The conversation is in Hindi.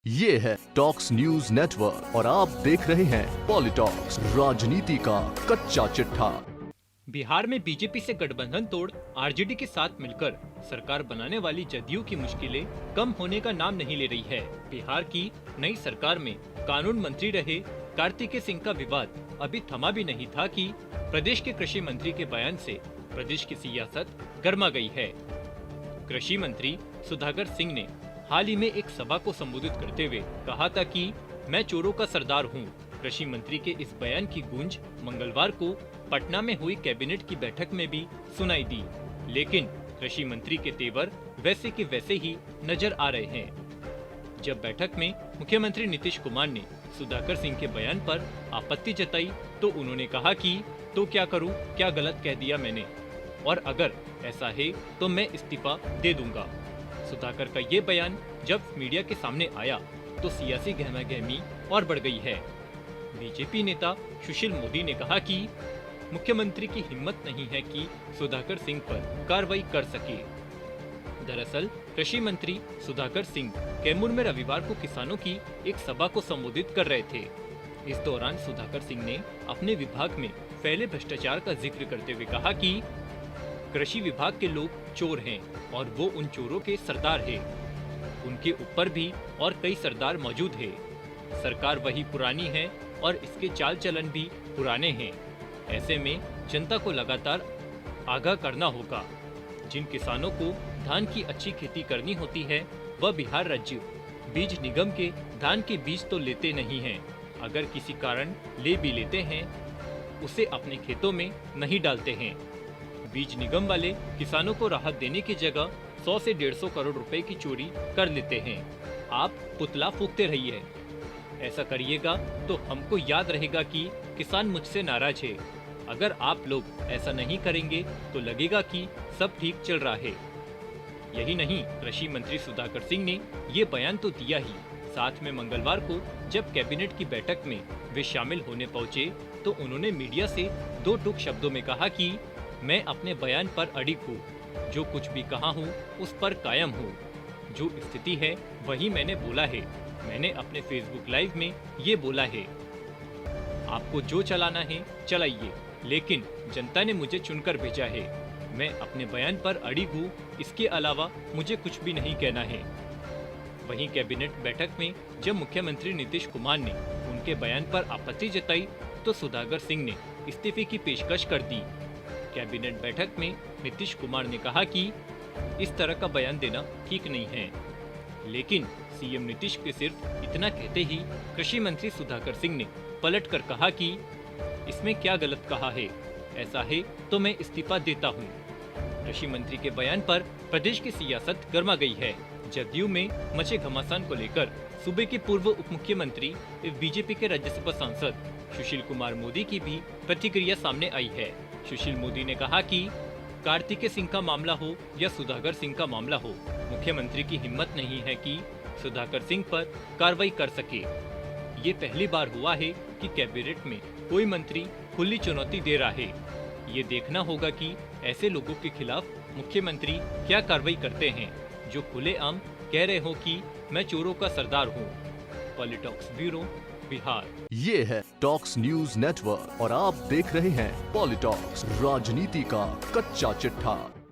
ये है टॉक्स न्यूज नेटवर्क और आप देख रहे हैं पॉलिटॉक्स, राजनीति का कच्चा चिट्ठा। बिहार में बीजेपी से गठबंधन तोड़ आरजेडी के साथ मिलकर सरकार बनाने वाली जदयू की मुश्किलें कम होने का नाम नहीं ले रही है। बिहार की नई सरकार में कानून मंत्री रहे कार्तिकेय सिंह का विवाद अभी थमा भी नहीं था कि प्रदेश के कृषि मंत्री के बयान से प्रदेश की सियासत गर्मा गई है। कृषि मंत्री सुधाकर सिंह ने हाल ही में एक सभा को संबोधित करते हुए कहा था कि मैं चोरों का सरदार हूं। कृषि मंत्री के इस बयान की गूंज मंगलवार को पटना में हुई कैबिनेट की बैठक में भी सुनाई दी, लेकिन कृषि मंत्री के तेवर वैसे के वैसे ही नजर आ रहे हैं। जब बैठक में मुख्यमंत्री नीतीश कुमार ने सुधाकर सिंह के बयान पर आपत्ति जताई तो उन्होंने कहा कि तो क्या करूं, क्या गलत कह दिया मैंने, और अगर ऐसा है तो मैं इस्तीफा दे दूंगा। सुधाकर का ये बयान जब मीडिया के सामने आया तो सियासी गहमागहमी और बढ़ गई है। बीजेपी नेता सुशील मोदी ने कहा कि मुख्यमंत्री की हिम्मत नहीं है कि सुधाकर सिंह पर कार्रवाई कर सके। दरअसल कृषि मंत्री सुधाकर सिंह कैमूर में रविवार को किसानों की एक सभा को संबोधित कर रहे थे। इस दौरान सुधाकर सिंह ने अपने विभाग में फैले भ्रष्टाचार का जिक्र करते हुए कहा कि कृषि विभाग के लोग चोर हैं और वो उन चोरों के सरदार हैं। उनके ऊपर भी और कई सरदार मौजूद हैं। सरकार वही पुरानी है और इसके चाल चलन भी पुराने हैं। ऐसे में जनता को लगातार आगाह करना होगा। जिन किसानों को धान की अच्छी खेती करनी होती है वह बिहार राज्य बीज निगम के धान के बीज तो लेते नहीं हैं। अगर किसी कारण ले भी लेते हैं उसे अपने खेतों में नहीं डालते हैं। बीज निगम वाले किसानों को राहत देने की जगह 100 से 150 करोड़ रुपए की चोरी कर लेते हैं। आप पुतला फूंकते रहिए, ऐसा करिएगा तो हमको याद रहेगा कि किसान मुझसे नाराज है। अगर आप लोग ऐसा नहीं करेंगे तो लगेगा कि सब ठीक चल रहा है। यही नहीं, कृषि मंत्री सुधाकर सिंह ने ये बयान तो दिया ही, साथ में मंगलवार को जब कैबिनेट की बैठक में वे शामिल होने पहुंचे तो उन्होंने मीडिया से दो टूक शब्दों में कहा कि मैं अपने बयान पर अडिग हूँ, जो कुछ भी कहा हूँ उस पर कायम हूँ। जो स्थिति है वही मैंने बोला है। मैंने अपने फेसबुक लाइव में ये बोला है। आपको जो चलाना है चलाइए, लेकिन जनता ने मुझे चुनकर भेजा है। मैं अपने बयान पर अडिग हूँ, इसके अलावा मुझे कुछ भी नहीं कहना है। वहीं कैबिनेट बैठक में जब मुख्यमंत्री नीतीश कुमार ने उनके बयान पर आपत्ति जताई तो सुधाकर सिंह ने इस्तीफे की पेशकश कर दी। कैबिनेट बैठक में नीतीश कुमार ने कहा कि इस तरह का बयान देना ठीक नहीं है, लेकिन सीएम नीतीश के सिर्फ इतना कहते ही कृषि मंत्री सुधाकर सिंह ने पलटकर कहा कि इसमें क्या गलत कहा है, ऐसा है तो मैं इस्तीफा देता हूं। कृषि मंत्री के बयान पर प्रदेश की सियासत गर्मा गई है। जदयू में मचे घमासान को लेकर सूबे के पूर्व उप मुख्यमंत्री बीजेपी के राज्यसभा सांसद सुशील कुमार मोदी की भी प्रतिक्रिया सामने आई है। सुशील मोदी ने कहा कि कार्तिकेय सिंह का मामला हो या सुधाकर सिंह का मामला हो, मुख्यमंत्री की हिम्मत नहीं है कि सुधाकर सिंह पर कार्रवाई कर सके। ये पहली बार हुआ है कि कैबिनेट में कोई मंत्री खुली चुनौती दे रहा है। ये देखना होगा कि ऐसे लोगों के खिलाफ मुख्यमंत्री क्या कार्रवाई करते हैं जो खुलेआम कह रहे हो कि मैं चोरों का सरदार हूँ। पॉलिटॉक्स ब्यूरो, बिहार। ये है टॉक्स न्यूज नेटवर्क और आप देख रहे हैं पॉलिटॉक्स, राजनीति का कच्चा चिट्ठा।